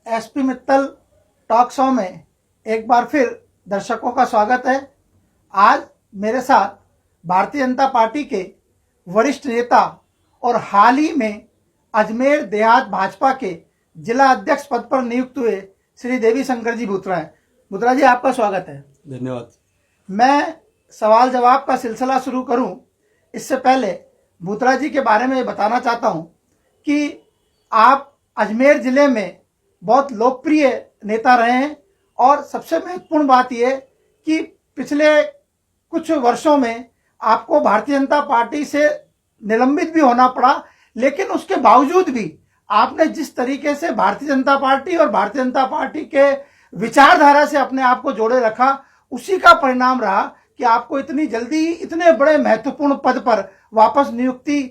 SP Mittal talk show में एक बार फिर दर्शकों का स्वागत है। आज मेरे साथ भारतीय जनता पार्टी के वरिष्ठ नेता और हाल ही में अजमेर देहात भाजपा के जिला अध्यक्ष पद पर नियुक्त हुए श्री देवी शंकर जी भूतरा हैं। भूतरा जी, आपका स्वागत है। धन्यवाद। मैं सवाल जवाब का सिलसिला शुरू करूं इससे पहले भूतरा जी के बारे में बताना चाहता हूं कि आप अजमेर जिले में बहुत लोकप्रिय नेता रहे हैं और सबसे महत्वपूर्ण बात यह कि पिछले कुछ वर्षों में आपको भारतीय जनता पार्टी से निलंबित भी होना पड़ा, लेकिन उसके बावजूद भी आपने जिस तरीके से भारतीय जनता पार्टी और भारतीय जनता पार्टी के विचारधारा से अपने आप को जोड़े रखा, उसी का परिणाम रहा कि आपको इतनी जल्दी इतने बड़े महत्वपूर्ण पद पर वापस नियुक्ति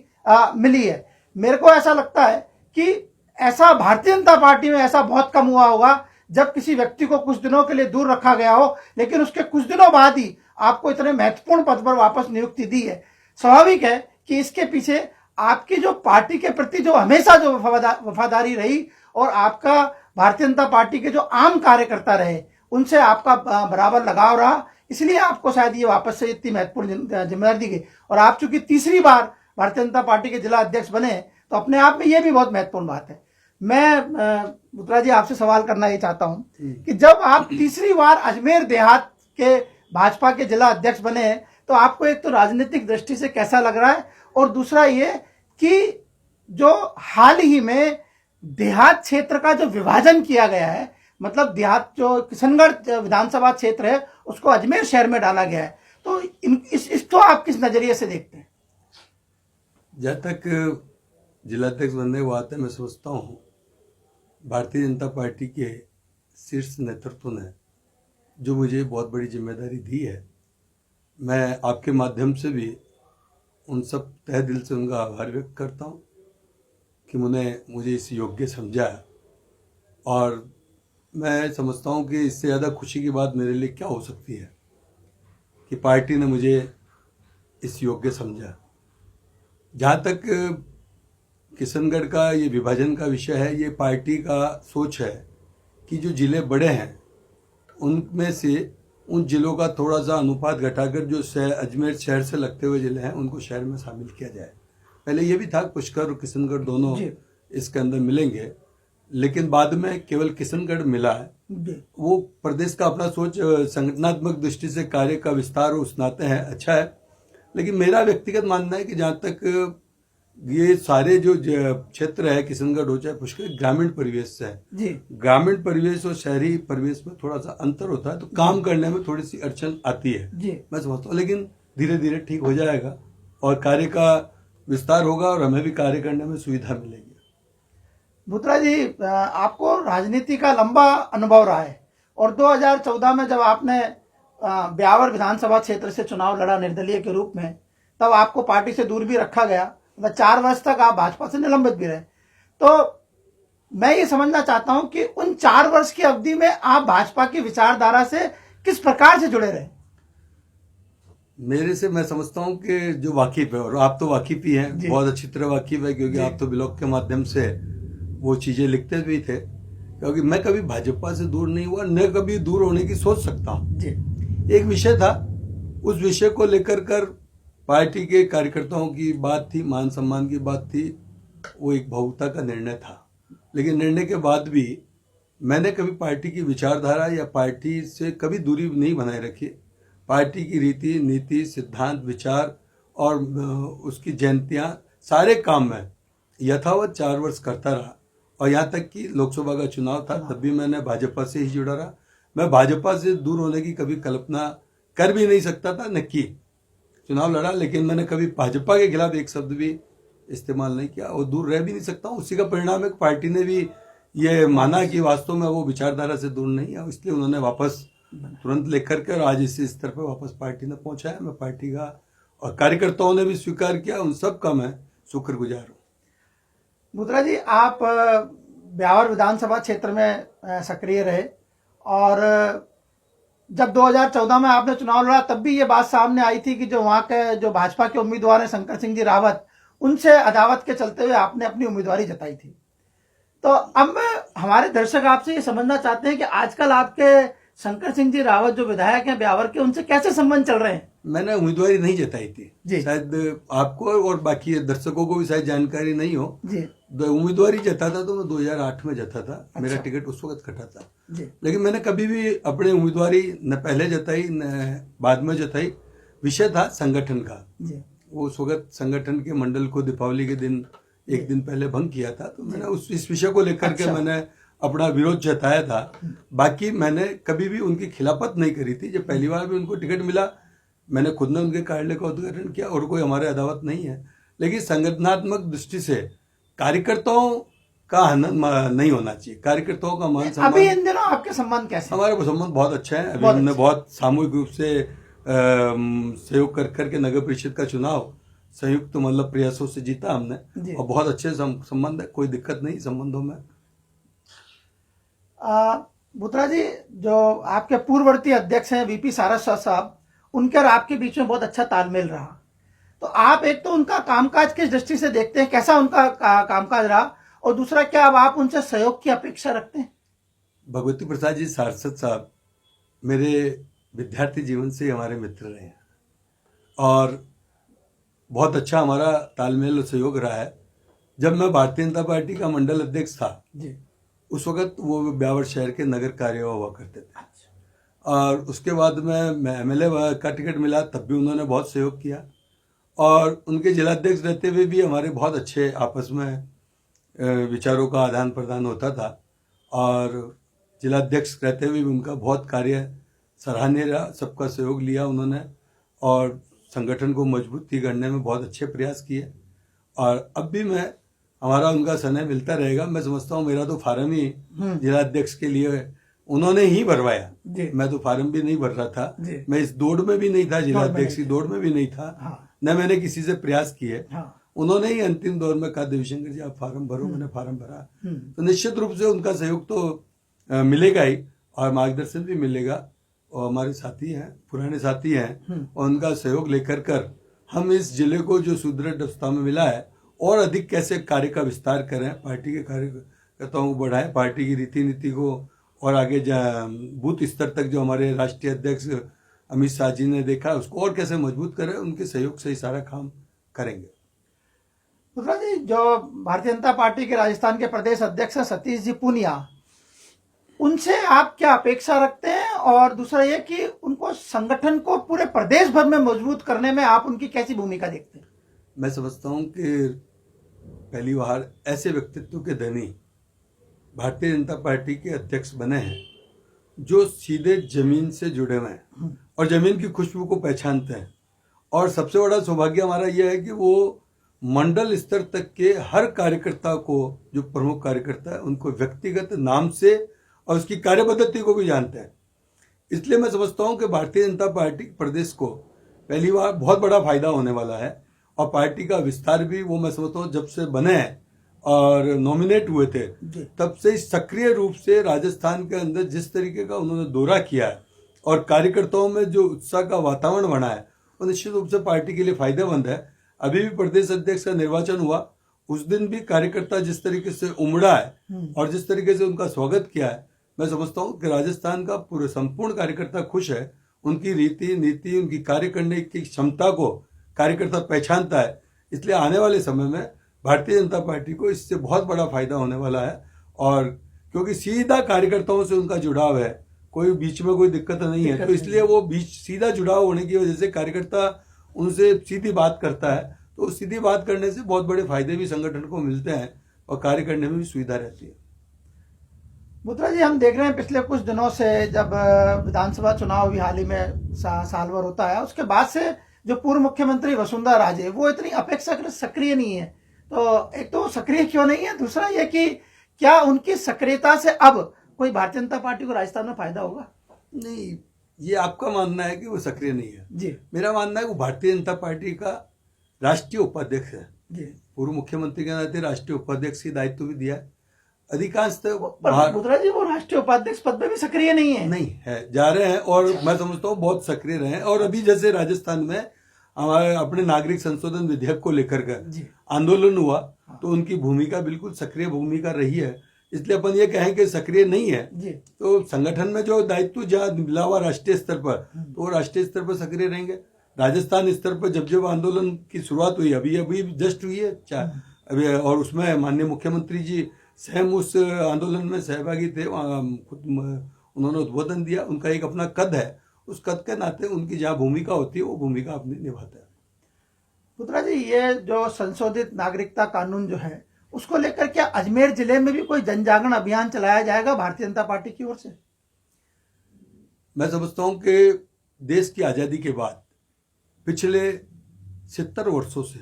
मिली है। मेरे को ऐसा लगता है कि ऐसा भारतीय जनता पार्टी में ऐसा बहुत कम हुआ होगा जब किसी व्यक्ति को कुछ दिनों के लिए दूर रखा गया हो, लेकिन उसके कुछ दिनों बाद ही आपको इतने महत्वपूर्ण पद पर वापस नियुक्ति दी है। स्वाभाविक है कि इसके पीछे आपकी जो पार्टी के प्रति जो हमेशा जो वफादारी रही और आपका भारतीय जनता पार्टी के जो आम कार्यकर्ता रहे उनसे आपका बराबर लगाव रहा, इसलिए आपको शायद ये वापस से इतनी महत्वपूर्ण जिम्मेदारी दी गई। और आप चूंकि तीसरी बार भारतीय जनता पार्टी के जिला अध्यक्ष बने तो अपने आप में ये भी बहुत महत्वपूर्ण बात है। मैं भूतरा जी आपसे सवाल करना ये चाहता हूं कि जब आप तीसरी बार अजमेर देहात के भाजपा के जिला अध्यक्ष बने तो आपको एक तो राजनीतिक दृष्टि से कैसा लग रहा है, और दूसरा ये कि जो हाल ही में देहात क्षेत्र का जो विभाजन किया गया है, मतलब देहात जो किशनगढ़ विधानसभा क्षेत्र है उसको अजमेर शहर में डाला गया है, तो इसको आप किस नजरिए से देखते हैं? जब तक जिलाध्यक्ष बनने को आते मैं सोचता हूँ भारतीय जनता पार्टी के शीर्ष नेतृत्व ने जो मुझे बहुत बड़ी जिम्मेदारी दी है, मैं आपके माध्यम से भी उन सब तहे दिल से उनका आभार व्यक्त करता हूँ कि मुझे इस योग्य समझा। और मैं समझता हूँ कि इससे ज़्यादा खुशी की बात मेरे लिए क्या हो सकती है कि पार्टी ने मुझे इस योग्य समझा। जहाँ तक किशनगढ़ का ये विभाजन का विषय है, ये पार्टी का सोच है कि जो जिले बड़े हैं उनमें से उन जिलों का थोड़ा सा अनुपात घटाकर जो अजमेर शहर से लगते हुए जिले हैं उनको शहर में शामिल किया जाए। पहले ये भी था पुष्कर और किशनगढ़ दोनों इसके अंदर मिलेंगे, लेकिन बाद में केवल किशनगढ़ मिला है। वो प्रदेश का अपना सोच संगठनात्मक दृष्टि से कार्य का विस्तार उस नाते है, अच्छा है। लेकिन मेरा व्यक्तिगत मानना है कि जहाँ तक ये सारे जो क्षेत्र है किशनगढ़ हो चाहे पुष्कर, ग्रामीण परिवेश से है। ग्रामीण परिवेश और शहरी परिवेश में थोड़ा सा अंतर होता है, तो काम करने में थोड़ी सी अड़चन आती है मैं समझता हूँ, लेकिन धीरे धीरे ठीक हो जाएगा और कार्य का विस्तार होगा और हमें भी कार्य करने में सुविधा मिलेगी। भूतरा जी, आपको राजनीति का लंबा अनुभव रहा है और 2014 में जब आपने ब्यावर विधानसभा क्षेत्र से चुनाव लड़ा निर्दलीय के रूप में, तब आपको पार्टी से दूर भी रखा गया, 4 वर्ष तक आप भाजपा से निलंबित भी रहे। तो मैं ये समझना चाहता हूं कि उन 4 वर्ष की अवधि में आप भाजपा की विचारधारा से किस प्रकार से जुड़े रहे? मेरे से मैं समझता हूं कि जो वाकिफ है, और आप तो वाकिफ ही हैं, बहुत अच्छी तरह वाकिफ है, क्योंकि आप तो ब्लॉग के माध्यम से वो चीजें लिखते भी थे। क्योंकि मैं कभी भाजपा से दूर नहीं हुआ, न कभी दूर होने की सोच सकता हूँ। एक विषय था, उस विषय को लेकर कर पार्टी के कार्यकर्ताओं की बात थी, मान सम्मान की बात थी, वो एक भावुकता का निर्णय था। लेकिन निर्णय के बाद भी मैंने कभी पार्टी की विचारधारा या पार्टी से कभी दूरी नहीं बनाए रखी। पार्टी की रीति नीति सिद्धांत विचार और उसकी जयंतियां सारे काम में यथावत 4 वर्ष करता रहा। और यहाँ तक कि लोकसभा का चुनाव था तब भी मैंने भाजपा से ही जुड़ा रहा। मैं भाजपा से दूर होने की कभी कल्पना कर भी नहीं सकता था, न की चुनाव लड़ा, लेकिन मैंने कभी भाजपा के खिलाफ एक शब्द भी इस्तेमाल नहीं किया और दूर रह भी नहीं सकता हूँ। उसी का परिणाम है कि पार्टी ने भी ये माना कि वास्तव में वो विचारधारा से दूर नहीं है, इसलिए उन्होंने वापस तुरंत लेकर के और आज इस स्तर पर वापस पार्टी ने पहुंचाया। मैं पार्टी का और कार्यकर्ताओं ने भी स्वीकार किया, उन सब का मैं शुक्रगुजार हूँ। भूतरा जी, आप ब्यावर विधानसभा क्षेत्र में सक्रिय रहे और जब 2014 में आपने चुनाव लड़ा तब भी ये बात सामने आई थी कि जो वहां के जो भाजपा के उम्मीदवार हैं शंकर सिंह जी रावत, उनसे अदावत के चलते हुए आपने अपनी उम्मीदवारी जताई थी। तो अब हमारे दर्शक आपसे ये समझना चाहते हैं कि आजकल आपके शंकर सिंह जी रावत जो विधायक हैं ब्यावर के, उनसे कैसे संबंध चल रहे हैं? मैंने उम्मीदवारी नहीं जताई थी जी। शायद आपको और बाकी दर्शकों को भी शायद जानकारी नहीं हो। जी उम्मीदवारी जता था तो मैं 2008 में जता था। अच्छा। मेरा टिकट उस वक्त कटा था जी लेकिन मैंने कभी भी अपनी उम्मीदवारी न पहले जताई न बाद में जताई। विषय था संगठन का। जी वो उस वक्त संगठन के मंडल को दीपावली के दिन एक दिन पहले भंग किया था, तो मैंने इस विषय को लेकर के मैंने अपना विरोध जताया था। बाकी मैंने कभी भी उनकी खिलाफत नहीं करी थी। जब पहली बार भी उनको टिकट मिला, मैंने खुद ने उनके कार्यालय का उद्घाटन किया और कोई हमारे अदावत नहीं है। लेकिन संगठनात्मक दृष्टि से कार्यकर्ताओं का हनन नहीं होना चाहिए। कार्यकर्ताओं का मान सम्मान। अभी इन दिनों आपके संबंध कैसे हैं? हमारे संबंध बहुत अच्छा है। अभी हमने बहुत सामूहिक रूप से सहयोग कर करके नगर परिषद का चुनाव संयुक्त मतलब प्रयासों से जीता हमने और बहुत अच्छे संबंध है, कोई दिक्कत नहीं संबंधों में। बुत्रा जी, जो आपके पूर्ववर्ती अध्यक्ष हैं वीपी सारस्वत साहब, उनके और आपके बीच में बहुत अच्छा तालमेल रहा। तो आप एक तो उनका कामकाज किस दृष्टि से देखते हैं, कैसा उनका कामकाज रहा, और दूसरा क्या अब आप उनसे सहयोग की अपेक्षा रखते हैं? भगवती प्रसाद जी सारस्वत साहब मेरे विद्यार्थी जीवन से हमारे मित्र रहे हैं और बहुत अच्छा हमारा तालमेल और सहयोग रहा है। जब मैं भारतीय जनता पार्टी का मंडल अध्यक्ष था जी उस वक्त वो ब्यावर शहर के नगर कार्यवाह हुआ करते थे। और उसके बाद में एमएलए का टिकट मिला तब भी उन्होंने बहुत सहयोग किया और उनके जिलाध्यक्ष रहते हुए भी हमारे बहुत अच्छे आपस में विचारों का आदान प्रदान होता था। और जिलाध्यक्ष रहते हुए भी उनका बहुत कार्य सराहनीय रहा, सबका सहयोग लिया उन्होंने और संगठन को मजबूती करने में बहुत अच्छे प्रयास किए। और अब भी हमारा उनका समय मिलता रहेगा। मैं समझता हूँ मेरा तो फार्म ही जिलाध्यक्ष के लिए उन्होंने ही भरवाया। मैं तो फार्म भी नहीं भर रहा था, मैं इस दौड़ में भी नहीं था, जिलाध्यक्ष की दौड़ में भी नहीं था, न मैंने किसी से प्रयास किए। उन्होंने ही अंतिम दौर में कहा देवीशंकर जी आप फार्म भरो, मैंने फार्म भरा। तो निश्चित रूप से उनका सहयोग तो मिलेगा ही और मार्गदर्शन भी मिलेगा और हमारे साथी हैं, पुराने साथी हैं और उनका सहयोग लेकर कर हम इस जिले को जो सुदृढ़ अवस्था में मिला है और अधिक कैसे कार्य का विस्तार करें, पार्टी के कार्यकर्ताओं को बढ़ाएं, पार्टी की रीति नीति को और आगे बूथ स्तर तक जो हमारे राष्ट्रीय अध्यक्ष अमित शाह जी ने देखा उसको और कैसे मजबूत करें, उनके सहयोग से ही सारा काम करेंगे। बुत्रा जी, जो भारतीय जनता पार्टी के राजस्थान के प्रदेश अध्यक्ष हैं सतीश जी पूनिया, उनसे आप क्या अपेक्षा रखते हैं? और दूसरा ये कि उनको संगठन को पूरे प्रदेश भर में मजबूत करने में आप उनकी कैसी भूमिका देखते हैं? मैं समझता हूं कि पहली बार ऐसे व्यक्तित्व के धनी भारतीय जनता पार्टी के अध्यक्ष बने हैं जो सीधे जमीन से जुड़े हुए हैं और जमीन की खुशबू को पहचानते हैं। और सबसे बड़ा सौभाग्य हमारा यह है कि वो मंडल स्तर तक के हर कार्यकर्ता को, जो प्रमुख कार्यकर्ता है उनको व्यक्तिगत नाम से और उसकी कार्य पद्धति को भी जानते हैं। इसलिए मैं समझता हूं कि भारतीय जनता पार्टी प्रदेश को पहली बार बहुत बड़ा फायदा होने वाला है और पार्टी का विस्तार भी वो मैं समझता हूँ जब से बने हैं और नॉमिनेट हुए थे तब से सक्रिय रूप से राजस्थान के अंदर जिस तरीके का उन्होंने दौरा किया है और कार्यकर्ताओं में जो उत्साह का वातावरण बना है वो निश्चित रूप से पार्टी के लिए फायदेमंद है। अभी भी प्रदेश अध्यक्ष का निर्वाचन हुआ, उस दिन भी कार्यकर्ता जिस तरीके से उमड़ा है और जिस तरीके से उनका स्वागत किया है, मैं समझता हूँ कि राजस्थान का पूरे संपूर्ण कार्यकर्ता खुश है। उनकी रीति नीति, उनकी कार्य करने की क्षमता को कार्यकर्ता पहचानता है। इसलिए आने वाले समय में भारतीय जनता पार्टी को इससे बहुत बड़ा फायदा होने वाला है और क्योंकि सीधा कार्यकर्ताओं से उनका जुड़ाव है, कोई बीच में कोई दिक्कत नहीं है, तो इसलिए वो बीच सीधा जुड़ाव होने की वजह से कार्यकर्ता उनसे सीधी बात करता है। तो सीधी बात करने से बहुत बड़े फायदे भी संगठन को मिलते हैं और कार्य करने में भी सुविधा रहती है। बुत्रा जी, हम देख रहे हैं पिछले कुछ दिनों से जब विधानसभा चुनाव अभी हाल ही में साल भर होता है, उसके बाद से जो पूर्व मुख्यमंत्री वसुंधरा राजे वो इतनी अपेक्षाकृत सक्रिय नहीं है। तो एक तो सक्रिय क्यों नहीं है, दूसरा ये कि क्या उनकी सक्रियता से अब कोई भारतीय जनता पार्टी को राजस्थान में फायदा होगा? नहीं, ये आपका मानना है कि वो सक्रिय नहीं है जी। मेरा मानना है वो भारतीय जनता पार्टी का राष्ट्रीय उपाध्यक्ष है जी। पूर्व मुख्यमंत्री के नाते राष्ट्रीय उपाध्यक्ष की दायित्व भी दिया है। अधिकांश बुत्रा जी, वो राष्ट्रीय उपाध्यक्ष पद में भी सक्रिय नहीं है, जा रहे हैं और मैं समझता हूँ बहुत सक्रिय रहे। और अभी जैसे राजस्थान में हमारे अपने नागरिक संशोधन विधेयक को लेकर के आंदोलन हुआ तो उनकी भूमिका बिल्कुल सक्रिय भूमिका रही है। इसलिए अपन ये कहें कि सक्रिय नहीं है, जी तो संगठन में जो दायित्व जहाँ मिला हुआ राष्ट्रीय स्तर पर, तो वो राष्ट्रीय स्तर पर सक्रिय रहेंगे। राजस्थान स्तर पर जब आंदोलन की शुरुआत हुई, अभी अभी जस्ट हुई है अभी, और उसमें माननीय मुख्यमंत्री जी स्वयं उस आंदोलन में सहभागी थे, खुद उन्होंने उद्बोधन दिया। उनका एक अपना कद है, उस कद के नाते उनकी जहाँ भूमिका होती है वो भूमिका अपनी निभाता है। पुत्रा जी, ये जो संशोधित नागरिकता कानून जो है उसको लेकर क्या अजमेर जिले में भी कोई जन जागरण अभियान चलाया जाएगा भारतीय जनता पार्टी की ओर से? मैं समझता हूं कि देश की आजादी के बाद पिछले 70 वर्षों से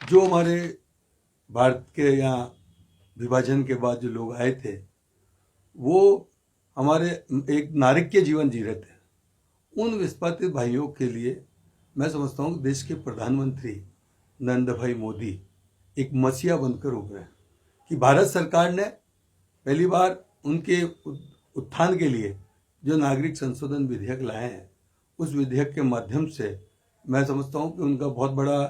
जो हमारे भारत के यहाँ विभाजन के बाद जो लोग आए थे, वो हमारे एक नारकीय जीवन जी रहे थे। उन विस्थापित भाइयों के लिए मैं समझता हूँ देश के प्रधानमंत्री नरेंद्र भाई मोदी एक मसीहा बनकर उभरे कि भारत सरकार ने पहली बार उनके उत्थान के लिए जो नागरिक संशोधन विधेयक लाए हैं, उस विधेयक के माध्यम से मैं समझता हूँ कि उनका बहुत बड़ा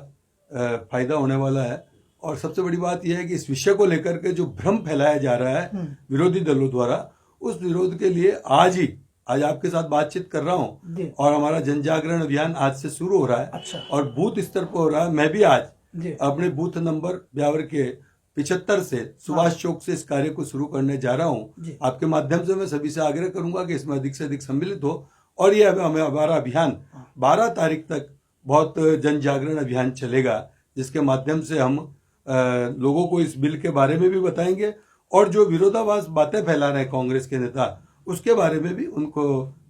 फायदा होने वाला है। और सबसे बड़ी बात यह है कि इस विषय को लेकर के जो भ्रम फैलाया जा रहा है विरोधी दलों द्वारा, उस विरोध के लिए आज आपके साथ बातचीत कर रहा हूँ और हमारा जन जागरण अभियान आज से शुरू हो रहा है। अच्छा। और बूथ स्तर पर हो रहा है। मैं भी आज अपने बूथ नंबर ब्यावर के 75 से सुभाष चौक से इस कार्य को शुरू करने जा रहा हूँ। आपके माध्यम से मैं सभी से आग्रह करूंगा कि इसमें अधिक से अधिक सम्मिलित हो। और ये हमारा अभियान 12 तारीख तक बहुत जन जागरण अभियान चलेगा, जिसके माध्यम से हम लोगों को इस बिल के बारे में भी बताएंगे और जो विरोधाभास बातें फैला रहे हैं कांग्रेस के नेता, उसके बारे में भी उनको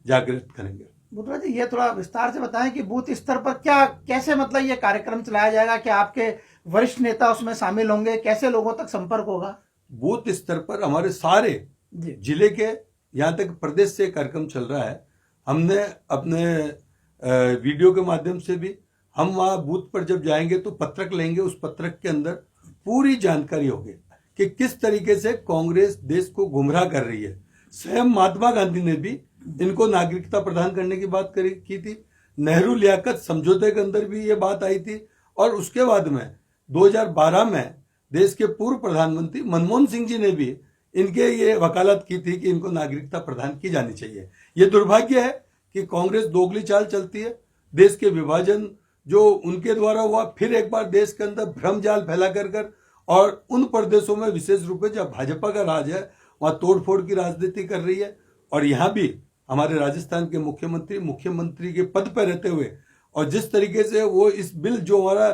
जागृत करेंगे। बुटरा जी, ये थोड़ा विस्तार से बताएं कि बूथ स्तर पर क्या कैसे मतलब ये कार्यक्रम चलाया जाएगा? क्या आपके वरिष्ठ नेता उसमें शामिल होंगे? कैसे लोगों तक संपर्क होगा? बूथ स्तर पर हमारे सारे जिले के, यहाँ तक प्रदेश से कार्यक्रम चल रहा है। हमने अपने वीडियो के माध्यम से भी, हम वहाँ बूथ पर जब जाएंगे तो पत्रक लेंगे, उस पत्रक के अंदर पूरी जानकारी होगी कि किस तरीके से कांग्रेस देश को गुमराह कर रही है। स्वयं महात्मा गांधी ने भी इनको नागरिकता प्रदान करने की बात की थी। नेहरू लियाकत समझौते के अंदर भी ये बात आई थी। और उसके बाद में 2012 में देश के पूर्व प्रधानमंत्री मनमोहन सिंह जी ने भी इनके ये वकालत की थी कि इनको नागरिकता प्रदान की जानी चाहिए। ये दुर्भाग्य है कि कांग्रेस दोगली चाल चलती है। देश के विभाजन जो उनके द्वारा हुआ, फिर एक बार देश के अंदर भ्रम जाल फैला कर और उन प्रदेशों में विशेष रूप से जब भाजपा का राज है, वहां तोड़फोड़ की राजनीति कर रही है। और यहाँ भी हमारे राजस्थान के मुख्यमंत्री के पद पर रहते हुए, और जिस तरीके से वो इस बिल जो हमारा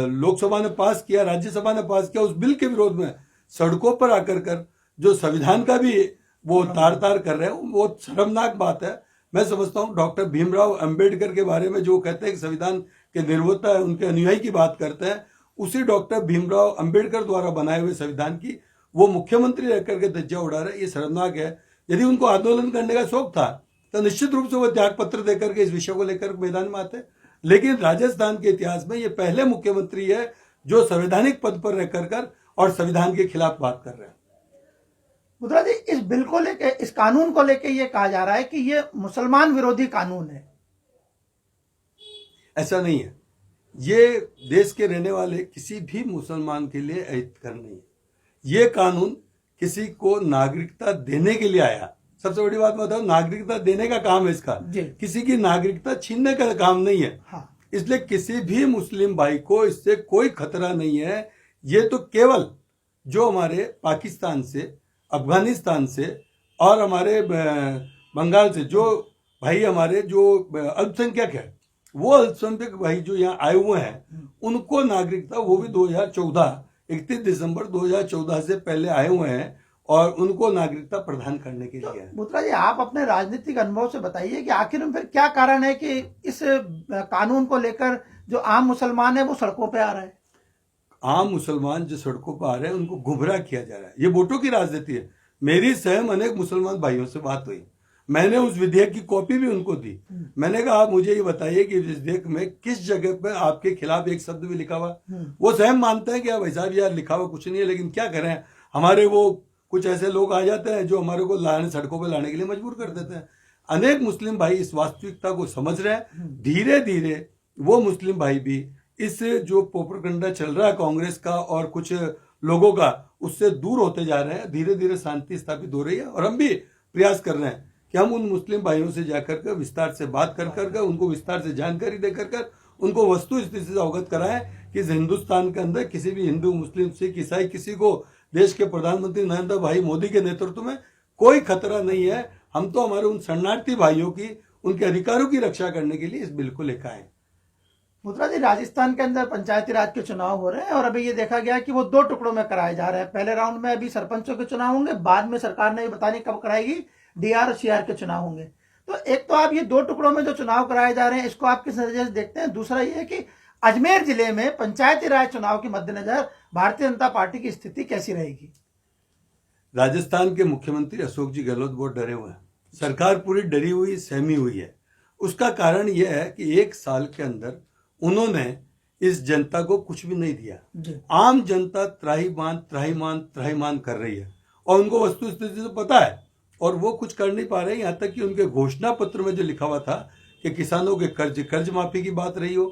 लोकसभा ने पास किया, राज्यसभा ने पास किया, उस बिल के विरोध में सड़कों पर आकर जो संविधान का भी वो तार कर रहे हैं, वो शर्मनाक बात है। मैं समझता हूँ डॉक्टर भीमराव अंबेडकर के बारे में जो कहते हैं कि संविधान के निर्माता है, उनके अनुयायी की बात करते हैं, उसी डॉक्टर भीमराव अंबेडकर द्वारा बनाए हुए संविधान की वो मुख्यमंत्री रहकर के धज्जिया उड़ा रहे। ये शर्मनाक है। यदि उनको आंदोलन करने का शौक था तो निश्चित रूप से वो त्याग पत्र देकर के इस विषय को लेकर मैदान में आते। लेकिन राजस्थान के इतिहास में ये पहले मुख्यमंत्री है जो संवैधानिक पद पर रहकर और संविधान के खिलाफ बात कर रहे हैं। बुटरा जी, इस बिल को लेके, इस कानून को लेके ये कहा जा रहा है कि ये मुसलमान विरोधी कानून है। ऐसा नहीं है। ये देश के रहने वाले किसी भी मुसलमान के लिए अहितकर नहीं है। ये कानून किसी को नागरिकता देने के लिए आया। सबसे बड़ी बात बताओ, नागरिकता देने का काम है इसका, किसी की नागरिकता छीनने का काम नहीं है। हाँ। इसलिए किसी भी मुस्लिम भाई को इससे कोई खतरा नहीं है। ये तो केवल जो हमारे पाकिस्तान से, अफगानिस्तान से और हमारे बंगाल से जो भाई हमारे जो अल्पसंख्यक है, वो अल्पसंख्यक भाई जो यहाँ आए हुए हैं, उनको नागरिकता, वो भी 2014 31 दिसंबर 2014 से पहले आए हुए हैं और उनको नागरिकता प्रदान करने के लिए। बुटरा जी, आप अपने राजनीतिक अनुभव से बताइए कि आखिर में फिर क्या कारण है कि इस कानून को लेकर जो आम मुसलमान है वो सड़कों पे आ रहा है? आम मुसलमान जो सड़कों पर आ रहे हैं उनको गुमराह किया जा रहा है। ये वोटों की राजनीति है। मेरी स्वयं अनेक मुसलमान भाइयों से बात हुई, मैंने उस विधेयक की कॉपी भी उनको दी। मैंने कहा आप मुझे ये बताइए कि विधेयक में किस जगह पे आपके खिलाफ एक शब्द भी लिखा हुआ? वो स्वयं मानते हैं कि भाई साहब यार लिखा हुआ कुछ नहीं है, लेकिन क्या करें, हमारे वो कुछ ऐसे लोग आ जाते हैं जो हमारे को सड़कों पर लाने के लिए मजबूर कर देते हैं। अनेक मुस्लिम भाई इस वास्तविकता को समझ रहे हैं। धीरे धीरे वो मुस्लिम भाई भी इस जो प्रोपेगेंडा चल रहा है कांग्रेस का और कुछ लोगों का उससे दूर होते जा रहे हैं, धीरे धीरे शांति स्थापित हो रही है। और हम भी प्रयास कर रहे हैं कि हम उन मुस्लिम भाइयों से जाकर के विस्तार से बात कर उनको विस्तार से जानकारी देकर उनको वस्तु स्थिति से अवगत कराएं कि इस हिंदुस्तान के अंदर किसी भी हिंदू, मुस्लिम, सिख, ईसाई किसी को देश के प्रधानमंत्री नरेंद्र भाई मोदी के नेतृत्व में कोई खतरा नहीं है। हम तो हमारे उन शरणार्थी भाइयों की, उनके अधिकारों की रक्षा करने के लिए इस बिल को लेकर आए। मुद्रा जी, राजस्थान के अंदर पंचायती राज के चुनाव हो रहे हैं और अभी ये देखा गया कि वो 2 टुकड़ों में कराए जा रहे हैं। पहले राउंड में अभी सरपंचों के चुनाव होंगे, बाद में सरकार ने बताने कब कराएगी, डीआर और सीआर के चुनाव होंगे। तो एक तो आप ये 2 टुकड़ों में जो चुनाव कराए जा रहे हैं, इसको आप किस नजरिए से देखते हैं? दूसरा ये है कि अजमेर जिले में पंचायती राज चुनाव के मद्देनजर भारतीय जनता पार्टी की स्थिति कैसी रहेगी? राजस्थान के मुख्यमंत्री अशोक जी गहलोत बहुत डरे हुए हैं। सरकार पूरी डरी हुई, सहमी हुई है। उसका कारण यह है कि 1 साल के अंदर उन्होंने इस जनता को कुछ भी नहीं दिया। आम जनता त्राहिमाम कर रही है और उनको वस्तु स्थिति से पता है और वो कुछ कर नहीं पा रहे। यहाँ तक कि उनके घोषणा पत्र में जो लिखा हुआ था कि किसानों के कर्ज माफी की बात रही हो,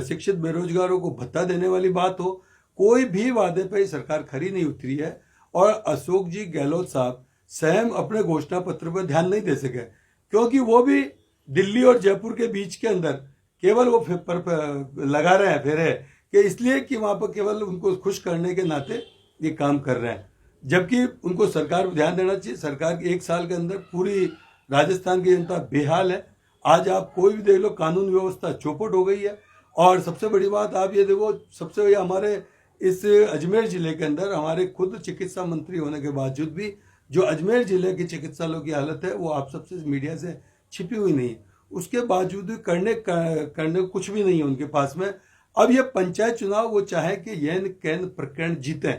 शिक्षित बेरोजगारों को भत्ता देने वाली बात हो, कोई भी वादे पर सरकार खरी नहीं उतरी है। और अशोक जी गहलोत साहब स्वयं अपने घोषणा पत्र पर ध्यान नहीं दे सके, क्योंकि वो भी दिल्ली और जयपुर के बीच के अंदर केवल वो लगा रहे हैं फेरे कि इसलिए कि वहां पर केवल उनको खुश करने के नाते ये काम कर रहे हैं, जबकि उनको सरकार पर ध्यान देना चाहिए। सरकार के 1 साल के अंदर पूरी राजस्थान की जनता बेहाल है। आज आप कोई भी देख लो, कानून व्यवस्था चौपट हो गई है। और सबसे बड़ी बात आप ये देखो, सबसे बड़ी हमारे इस अजमेर जिले के अंदर हमारे खुद चिकित्सा मंत्री होने के बावजूद भी जो अजमेर जिले के चिकित्सालयों की हालत है वो आप सबसे मीडिया से छिपी हुई नहीं है। उसके बावजूद भी करने कुछ भी नहीं है उनके पास में। अब ये पंचायत चुनाव वो चाहे कि यैन कैन प्रकरण जीते,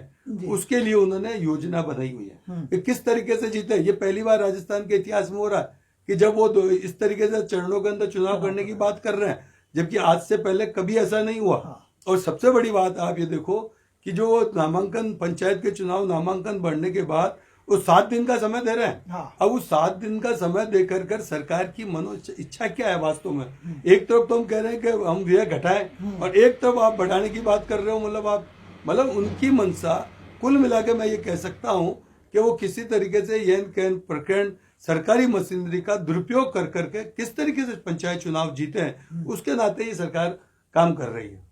उसके लिए उन्होंने योजना बनाई हुई है कि किस तरीके से जीते। ये पहली बार राजस्थान के इतिहास में हो रहा है कि जब वो इस तरीके से चरणों के अंदर चुनाव करने की बात कर रहे हैं, जबकि आज से पहले कभी ऐसा नहीं हुआ। और सबसे बड़ी बात आप ये देखो कि जो नामांकन, पंचायत के चुनाव नामांकन बढ़ने के बाद वो 7 दिन का समय दे रहे हैं। अब उस 7 दिन का समय देकर कर सरकार की मनो इच्छा क्या है वास्तव में? एक तरफ तो हम कह रहे हैं कि हम व्यय घटाएं और एक तरफ आप बढ़ाने की बात कर रहे हो। मतलब उनकी मंशा कुल मिला के मैं ये कह सकता हूं कि वो किसी तरीके से यैन कैन प्रकरण, सरकारी मशीनरी का दुरुपयोग कर करके किस तरीके से पंचायत चुनाव जीते हैं, उसके नाते ये सरकार काम कर रही है।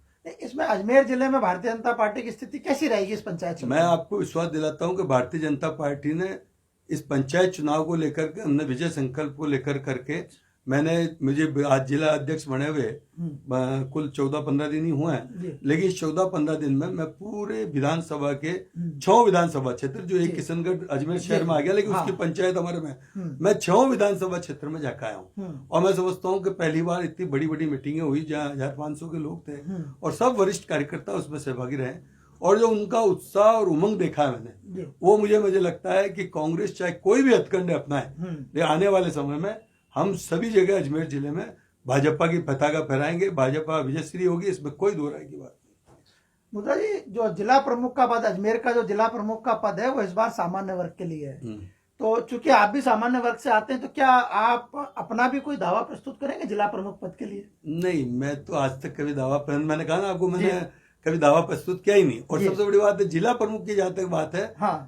इसमें अजमेर जिले में भारतीय जनता पार्टी की स्थिति कैसी रहेगी इस पंचायत चुनाव? मैं आपको विश्वास दिलाता हूं कि भारतीय जनता पार्टी ने इस पंचायत चुनाव को लेकर के, हमने विजय संकल्प को लेकर करके, मुझे आज जिला अध्यक्ष बने हुए कुल 14-15 दिन ही हुए हैं, लेकिन 14-15 दिन में मैं पूरे विधानसभा के 6 विधानसभा क्षेत्र, जो एक किशनगढ़ अजमेर शहर में आ गया लेकिन उसकी पंचायत हमारे में, मैं 6 विधानसभा क्षेत्र में जाकर आया हूँ। और मैं समझता हूँ कि पहली बार इतनी बड़ी बड़ी मीटिंगें हुई जहाँ 1500 के लोग थे और सब वरिष्ठ कार्यकर्ता उसमें सहभागी रहे। और जो उनका उत्साह और उमंग देखा है मैंने, वो मुझे लगता है कि कांग्रेस चाहे कोई भी हथकंडे अपनाए, आने वाले समय में हम सभी जगह अजमेर जिले में भाजपा की पताका फहराएंगे, भाजपा विजयश्री होगी, इसमें कोई दो राय की बात नहीं। मुद्रा जी, जो जिला प्रमुख का पद, अजमेर का जो जिला प्रमुख का पद है वो इस बार सामान्य वर्ग के लिए है। तो चूंकि आप भी सामान्य वर्ग से आते हैं, तो क्या आप अपना भी कोई दावा प्रस्तुत करेंगे जिला प्रमुख पद के लिए? नहीं, मैं तो आज तक कभी दावा, मैंने कहा ना आपको, मैंने कभी दावा प्रस्तुत किया ही नहीं। और सबसे बड़ी बात है, जिला प्रमुख की जहां तक बात है,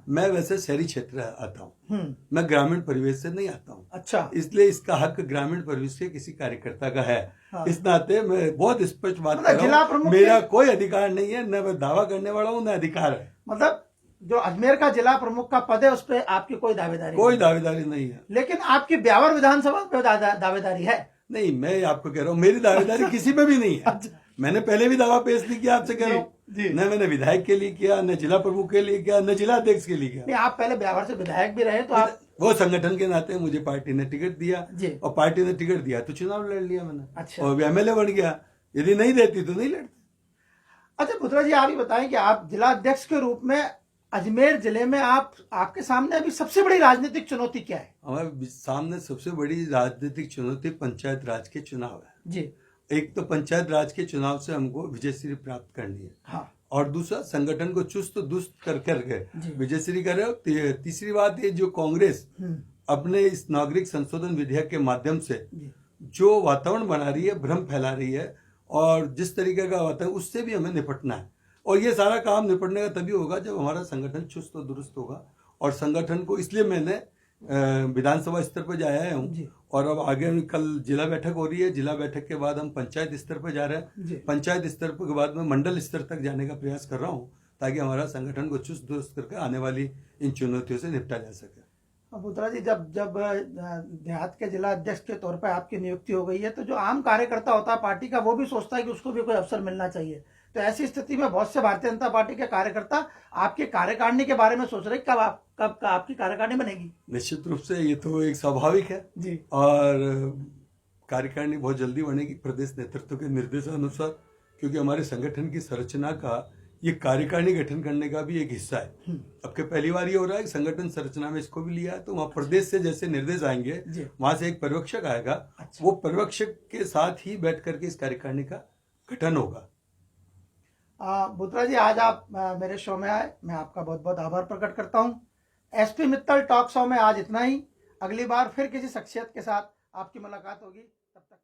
मैं वैसे शहरी क्षेत्र आता हूँ, मैं ग्रामीण परिवेश से नहीं आता हूँ। अच्छा, इसलिए इसका हक ग्रामीण परिवेश के किसी कार्यकर्ता का है। इस नाते मैं बहुत स्पष्ट बात कर रहा हूँ, मेरा कोई अधिकार नहीं है, न मैं दावा करने वाला हूँ न अधिकार है। मतलब जो अजमेर का जिला प्रमुख का पद है उस पर आपकी कोई दावेदारी नहीं है। लेकिन आपकी ब्यावर विधानसभा पे दावेदारी है? नहीं, मैं आपको कह रहा हूँ मेरी दावेदारी किसी पे भी नहीं है। मैंने पहले भी दावा पेश नहीं किया, आपसे कह रहा हूँ, न मैंने विधायक के लिए किया, न जिला प्रमुख के लिए किया, न जिला अध्यक्ष के लिए किया। नहीं, आप पहले ब्यावर से विधायक भी रहे, तो आप वो संगठन के नाते मुझे पार्टी ने टिकट दिया और पार्टी ने टिकट दिया तो चुनाव लड़ लिया मैंने। अच्छा। और एमएलए बन गया, यदि नहीं देती तो नहीं लड़ती। अच्छा पुत्रा जी, आप ही बताएं कि आप जिला अध्यक्ष के रूप में अजमेर जिले में आपके सामने अभी सबसे बड़ी राजनीतिक चुनौती क्या है? हमारे सामने सबसे बड़ी राजनीतिक चुनौती पंचायत राज के चुनाव है जी। एक तो पंचायत राज के चुनाव से हमको विजयश्री प्राप्त करनी है। हाँ। और दूसरा, संगठन को चुस्त दुस्त करके विजयश्री कर रहे हो। तीसरी बात ये, जो कांग्रेस अपने इस नागरिक संशोधन विधेयक के माध्यम से जो वातावरण बना रही है, भ्रम फैला रही है, और जिस तरीके का वातावरण, उससे भी हमें निपटना है। और ये सारा काम निपटने का तभी होगा जब हमारा संगठन चुस्त और दुरुस्त होगा। और संगठन को इसलिए मैंने विधानसभा स्तर पर जाया हूँ, जी। और अब आगे कल जिला बैठक हो रही है, जिला बैठक के बाद हम पंचायत स्तर पर जा रहे जी। हैं, पंचायत स्तर के बाद में मंडल स्तर तक जाने का प्रयास कर रहा हूँ, ताकि हमारा संगठन को चुस्त दुरुस्त करके आने वाली इन चुनौतियों से निपटा जा सके। बूत्रा जी, जब जब देहात के जिला अध्यक्ष के तौर पर आपकी नियुक्ति हो गई है, तो जो आम कार्यकर्ता होता है पार्टी का, वो भी सोचता है कि उसको भी कोई अवसर मिलना चाहिए। तो ऐसी स्थिति में बहुत से भारतीय जनता पार्टी के कार्यकर्ता आपके कार्यकारिणी के बारे में सोच रहे कब आपकी कार्यकारिणी बनेगी। निश्चित रूप से ये तो एक स्वाभाविक है जी। और कार्यकारिणी बहुत जल्दी बनेगी प्रदेश नेतृत्व के निर्देशानुसार, क्योंकि हमारे संगठन की संरचना का ये कार्यकारिणी गठन करने का भी एक हिस्सा है। अब के पहली बार ये हो रहा है कि संगठन संरचना में इसको भी लिया है, तो वहाँ प्रदेश से जैसे निर्देश आएंगे वहां से एक पर्यवेक्षक आएगा। अच्छा। वो पर्यवेक्षक के साथ ही बैठ करके इस कार्यकारिणी का गठन होगा। बूत्रा जी, आज आप मेरे शो में आए, मैं आपका बहुत बहुत आभार प्रकट करता हूँ। एसपी मित्तल टॉक शो में आज इतना ही। अगली बार फिर किसी शख्सियत के साथ आपकी मुलाकात होगी। तब तक